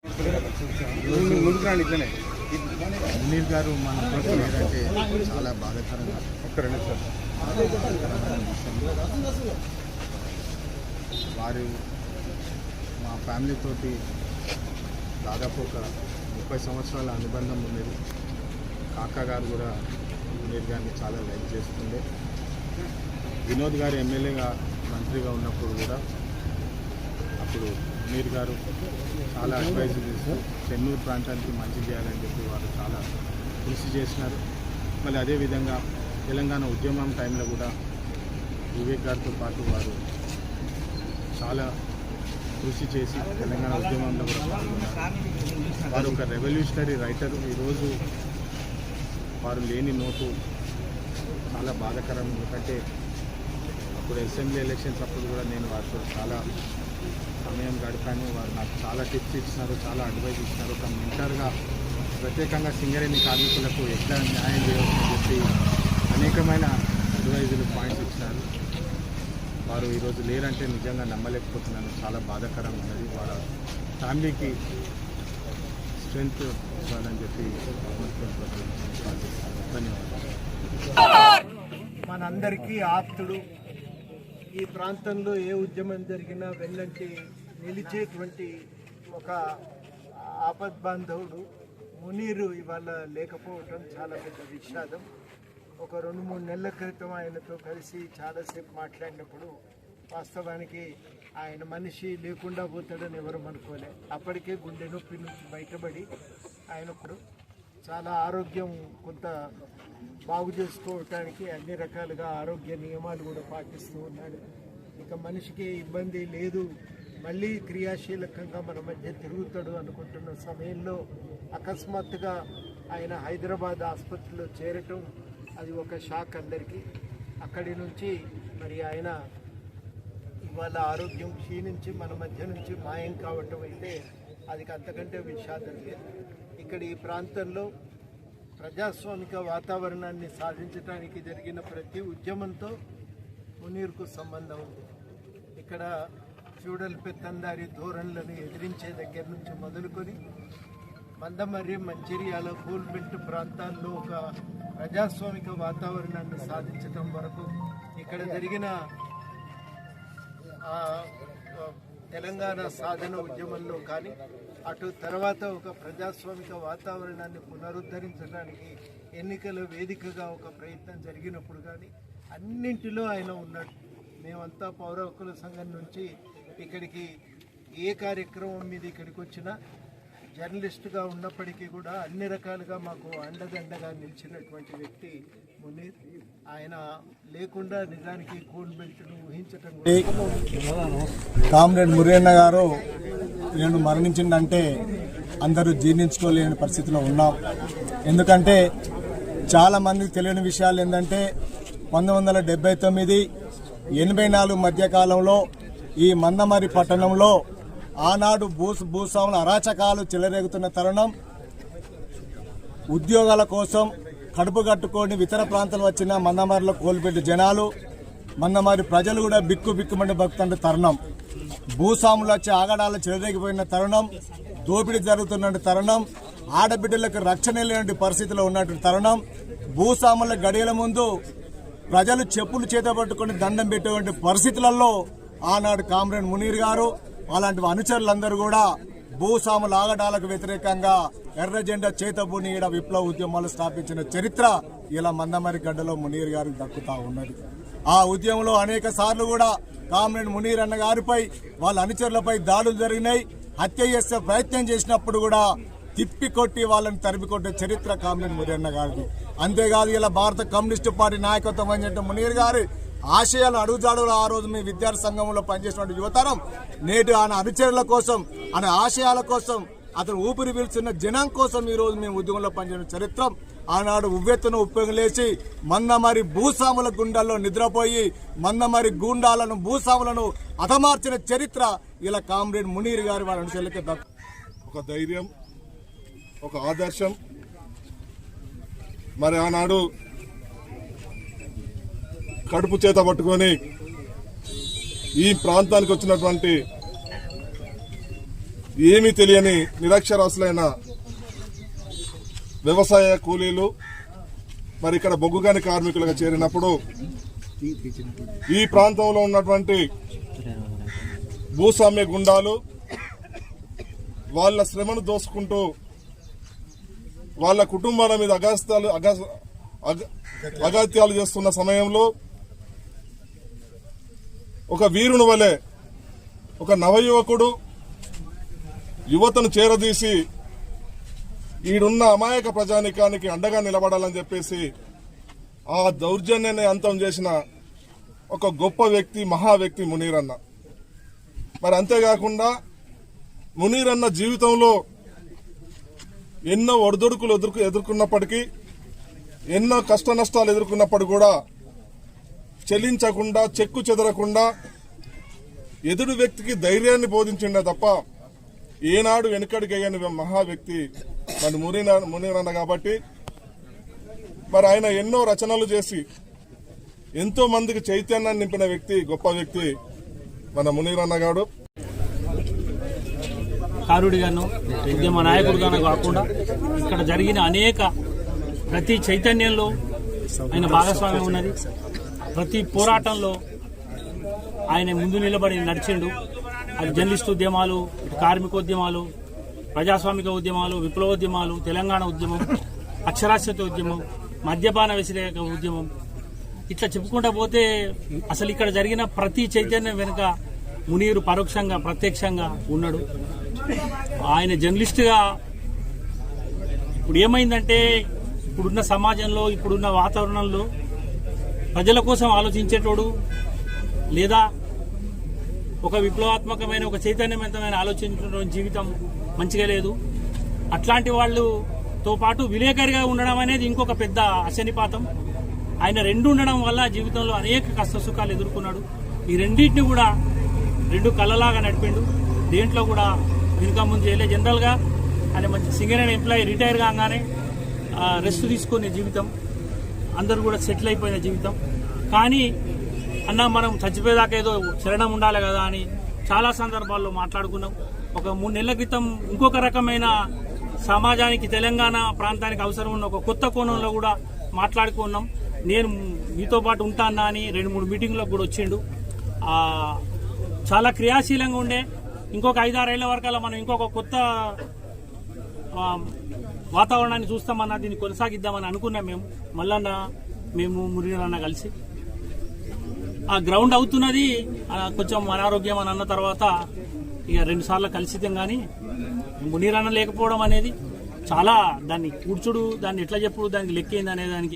మునీర్ గారు మన లేదంటే చాలా బాధాకరంగా వారు మా ఫ్యామిలీతోటి దాదాపు ఒక 30 సంవత్సరాల అనుబంధం ఉండేది. కాకా గారు కూడా మునీర్ గారిని చాలా లైక్ చేస్తుండే. వినోద్ గారు ఎమ్మెల్యేగా మంత్రిగా ఉన్నప్పుడు కూడా అప్పుడు మునీర్ గారు చాలా అడ్వైజ్ చేస్తూ చెన్నూరు ప్రాంతానికి మంచి చేయాలని చెప్పి వారు చాలా కృషి చేసినారు. మళ్ళీ అదేవిధంగా తెలంగాణ ఉద్యమం టైంలో కూడా వివేక్ గారితో పాటు వారు చాలా కృషి చేసి తెలంగాణ ఉద్యమంలో కూడా పాల్గొన్నారు. వారు ఒక రెవల్యూషనరీ రైటర్. ఈరోజు వారు లేని నోటు చాలా బాధాకరం. ఎందుకంటే అప్పుడు అసెంబ్లీ ఎలక్షన్స్ అప్పుడు కూడా నేను వారితో చాలా సమయం గడిపాను. వారు నాకు చాలా టిప్స్ ఇచ్చినారు, చాలా అడ్వైజ్ ఇచ్చినారు. ఒక మెంటర్గా ప్రత్యేకంగా సింగరేణి కార్మికులకు ఎట్లా న్యాయం చేయవచ్చని చెప్పి అనేకమైన అడ్వైజులు పాయింట్స్ ఇచ్చినారు. వారు ఈరోజు లేరంటే నిజంగా నమ్మలేకపోతున్నాను. చాలా బాధాకరంగా ఉన్నది. వాళ్ళ ఫ్యామిలీకి స్ట్రెంగ్త్ ఇవ్వాలని చెప్పి ధన్యవాదాలు. మనందరికీ ఆప్తుడు, ఈ ప్రాంతంలో ఏ ఉద్యమం జరిగినా వెన్నంటి నిలిచేటువంటి ఒక ఆపద్బాంధవుడు మునీరు ఇవాళ లేకపోవటం చాలా పెద్ద విషాదం. ఒక 2-3 నెలల క్రితం ఆయనతో కలిసి చాలాసేపు మాట్లాడినప్పుడు వాస్తవానికి ఆయన మనిషి లేకుండా పోతాడని ఎవరు అనుకోలే. అప్పటికే గుండె నొప్పి నుంచి బయటపడి ఆయనప్పుడు చాలా ఆరోగ్యం కొంత బాగు చేసుకోవటానికి అన్ని రకాలుగా ఆరోగ్య నియమాలు కూడా పాటిస్తూ ఉన్నాడు. ఇక మనిషికి ఇబ్బంది లేదు, మళ్ళీ క్రియాశీలకంగా మన మధ్య తిరుగుతాడు అనుకుంటున్న సమయంలో అకస్మాత్తుగా ఆయన హైదరాబాద్ ఆసుపత్రిలో చేరటం అది ఒక షాక్ అందరికీ. అక్కడి నుంచి మరి ఆయన ఇవాళ ఆరోగ్యం క్షీణించి మన మధ్య నుంచి మాయం కావటం అయితే అది అంతకంటే విషాదం లేదు. ఇక్కడ ఈ ప్రాంతంలో ప్రజాస్వామిక వాతావరణాన్ని సాధించడానికి జరిగిన ప్రతి ఉద్యమంతో మునీర్కు సంబంధం ఉంది. ఇక్కడ ఫ్యూడల్ పెత్తందారి ధోరణులను ఎదిరించే దగ్గర నుంచి మొదలుకొని మందమర్రి, మంచిర్యాల, కోల్బెల్ట్ ప్రాంతాల్లో ఒక ప్రజాస్వామిక వాతావరణాన్ని సాధించడం వరకు ఇక్కడ జరిగిన తెలంగాణ సాధన ఉద్యమంలో కానీ అటు తర్వాత ఒక ప్రజాస్వామిక వాతావరణాన్ని పునరుద్ధరించడానికి ఎన్నికల వేదికగా ఒక ప్రయత్నం జరిగినప్పుడు కానీ అన్నింటిలో ఆయన ఉన్నాడు. మేమంతా పౌర హక్కుల సంఘం నుంచి ఇక్కడికి ఏ కార్యక్రమం మీద ఇక్కడికి వచ్చినా జర్నలిస్టుగా ఉన్నప్పటికీ కూడా అన్ని రకాలుగా మాకు అండదండగా నిలిచినటువంటి వ్యక్తి మునీర్. ఆయన లేకుండా నిజానికి కోల్బెల్ట్ను ఊహించటం. కామ్రేడ్ మురియన్న గారు నేను మరణించిందంటే అందరూ జీర్ణించుకోలేని పరిస్థితిలో ఉన్నాం. ఎందుకంటే చాలామందికి తెలియని విషయాలు ఏంటంటే 1979, 84 మధ్యకాలంలో ఈ మందమర్రి పట్టణంలో ఆనాడు భూస్వాముల అరాచకాలు చెలరేగుతున్న తరుణం, ఉద్యోగాల కోసం కడుపు కట్టుకొని ఇతర ప్రాంతాలు వచ్చిన మందమర్రిలో కోల్బెల్ట్ జనాలు, మందమర్రి ప్రజలు కూడా బిక్కుమండి బతుకుతున్న తరుణం, భూస్వాములు వచ్చి ఆగడాలు చెలరేగిపోయిన తరుణం, దోపిడీ జరుగుతున్న తరుణం, ఆడబిడ్డలకు రక్షణ లేని పరిస్థితిలో ఉన్నటువంటి తరుణం, భూస్వాముల గడియల ముందు ప్రజలు చెప్పులు చేతపట్టుకుని దండం పెట్టేటువంటి పరిస్థితులలో ఆనాడు కామ్రేడ్ మునీర్ గారు అలాంటి అనుచరులందరూ కూడా భూస్వాముల ఆగడాలకు వ్యతిరేకంగా ఎర్ర జెండా చేతబూని ఈడ విప్లవ ఉద్యమాలు స్థాపించిన చరిత్ర ఇలా మందమర్రి గడ్డలో మునీర్ గారికి దక్కుతా ఉన్నది. ఆ ఉద్యమంలో అనేక సార్లు కూడా కామ్రేడ్ మునీర్ అన్న గారిపై వాళ్ళ అనుచరులపై దాడులు జరిగినాయి. హత్య చేసే ప్రయత్నం చేసినప్పుడు కూడా తిప్పి కొట్టి వాళ్ళని తరిమి కొట్టే చరిత్ర కామ్రేడ్ మునీర్ అన్న గారిది. అంతేకాదు ఇలా భారత కమ్యూనిస్టు పార్టీ నాయకత్వం అని మునీర్ గారి ఆశయాలు అడుగుజాడులు ఆ రోజు మీ విద్యార్థి సంఘంలో పనిచేసిన యువతరం నేటి ఆయన అనుచరుల కోసం, ఆయన ఆశయాల కోసం, అతను ఊపిరి పీల్చున్న జనం కోసం ఈ రోజు మేము ఉద్యమంలో పనిచేసిన చరిత్ర. ఆనాడు ఉవ్వెత్తున ఉప్పొంగిలేసి మందమర్రి భూస్వాముల గుండాల్లో నిద్రపోయి మందమర్రి గూండాలను భూస్వాములను హతమార్చిన చరిత్ర ఇలా కామ్రేడ్ మునీర్ గారి వాళ్ళ అనుచరులకే దక్కు. ఒక ధైర్యం, ఒక ఆదర్శం. మరి ఆనాడు కడుపు చేత పట్టుకొని ఈ ప్రాంతానికి వచ్చినటువంటి ఏమీ తెలియని నిరక్షరాస్యులైన వ్యవసాయ కూలీలు మరి ఇక్కడ బొగ్గుగని కార్మికులుగా చేరినప్పుడు ఈ ప్రాంతంలో ఉన్నటువంటి భూస్వామ్య గుండాలు వాళ్ళ శ్రమను దోసుకుంటూ వాళ్ళ కుటుంబాల మీద అగత్యాలు చేస్తున్న సమయంలో ఒక వీరుని వలె ఒక నవయువకుడు యువతను చేరదీసి ఈడున్న అమాయక ప్రజానికానికి అండగా నిలబడాలని చెప్పేసి ఆ దౌర్జన్యాన్ని అంతం చేసిన ఒక గొప్ప వ్యక్తి, మహా వ్యక్తి మునీరన్న. మరి అంతేకాకుండా మునీరన్న జీవితంలో ఎన్నో ఒడిదుడుకులు ఎదుర్కొన్నప్పటికీ, ఎన్నో కష్ట నష్టాలు ఎదుర్కొన్నప్పుడు కూడా చెల్లించకుండా, చెక్కు చెదరకుండా ఎదుటి వ్యక్తికి ధైర్యాన్ని బోధించిండే తప్ప ఏనాడు వెనుకడిగయ్యని మహా వ్యక్తి మన మునీరన్న. కాబట్టి మరి ఆయన ఎన్నో రచనలు చేసి ఎంతో మందికి చైతన్యాన్ని నింపిన వ్యక్తి, గొప్ప వ్యక్తి మన మునీరన్న గారు. కారుడిగాను ఉద్యమ నాయకుడిగాను కాకుండా ఇక్కడ జరిగిన అనేక ప్రతి చైతన్యంలో ఆయన భాగస్వామ్యం ఉన్నది. ప్రతి పోరాటంలో ఆయన ముందు నిలబడి నడిచిండు. అది జర్నలిస్టు ఉద్యమాలు, కార్మికోద్యమాలు, ప్రజాస్వామిక ఉద్యమాలు, విప్లవోద్యమాలు, తెలంగాణ ఉద్యమం, అక్షరాస్యత ఉద్యమం, మద్యపాన వ్యతిరేక ఉద్యమం, ఇట్లా చెప్పుకుంటా పోతే అసలు ఇక్కడ జరిగిన ప్రతి చైతన్యం వెనుక మునీరు పరోక్షంగా ప్రత్యక్షంగా ఉన్నాడు. ఆయన జర్నలిస్టుగా ఇప్పుడు ఏమైందంటే, ఇప్పుడున్న సమాజంలో, ఇప్పుడున్న వాతావరణంలో ప్రజల కోసం ఆలోచించేటోడు లేదా ఒక విప్లవాత్మకమైన, ఒక చైతన్యవంతమైన ఆలోచించడం జీవితం మంచిగా లేదు. అట్లాంటి వాళ్ళతో పాటు విలేకరిగా ఉండడం అనేది ఇంకొక పెద్ద అశనిపాతం. ఆయన రెండు ఉండడం వల్ల జీవితంలో అనేక కష్ట సుఖాలు ఎదుర్కొన్నాడు. ఈ రెండింటిని కూడా రెండు కళ్ళలాగా నడిపిండు. దేంట్లో కూడా వెనుక ముందు చేయలే. జనరల్గా ఆయన మంచి సింగర్ అండ్ ఎంప్లాయీ రిటైర్ కాగానే రెస్ట్ తీసుకునే జీవితం, అందరూ కూడా సెటిల్ అయిపోయిన జీవితం. కానీ అన్న మనం చచ్చిపోయేదాకా ఏదో శరణం ఉండాలి కదా అని చాలా సందర్భాల్లో మాట్లాడుకున్నాం. ఒక 3 నెలల క్రితం ఇంకొక రకమైన సమాజానికి, తెలంగాణ ప్రాంతానికి అవసరం ఉన్న ఒక కొత్త కోణంలో కూడా మాట్లాడుకున్నాం. నేను మీతో పాటు ఉంటానా అని 2-3 మీటింగ్లకు కూడా వచ్చిండు. చాలా క్రియాశీలంగా ఉండే. ఇంకొక 5-6 ఏళ్ల వరకు మనం ఇంకొక కొత్త వాతావరణాన్ని చూస్తామన్నా, దీన్ని కొనసాగిద్దామని అనుకున్నాం. మేము మురళీరన్న కలిసి ఆ గ్రౌండ్ అవుతున్నది. కొంచెం అనారోగ్యం అని అన్న తర్వాత ఇక 2 సార్లు కలిసిద్దాం. కానీ మునీరన్న లేకపోవడం అనేది చాలా, దాన్ని కూర్చుడు, దాన్ని ఎట్లా చెప్పుడు, దానికి లెక్కేంది అనే దానికి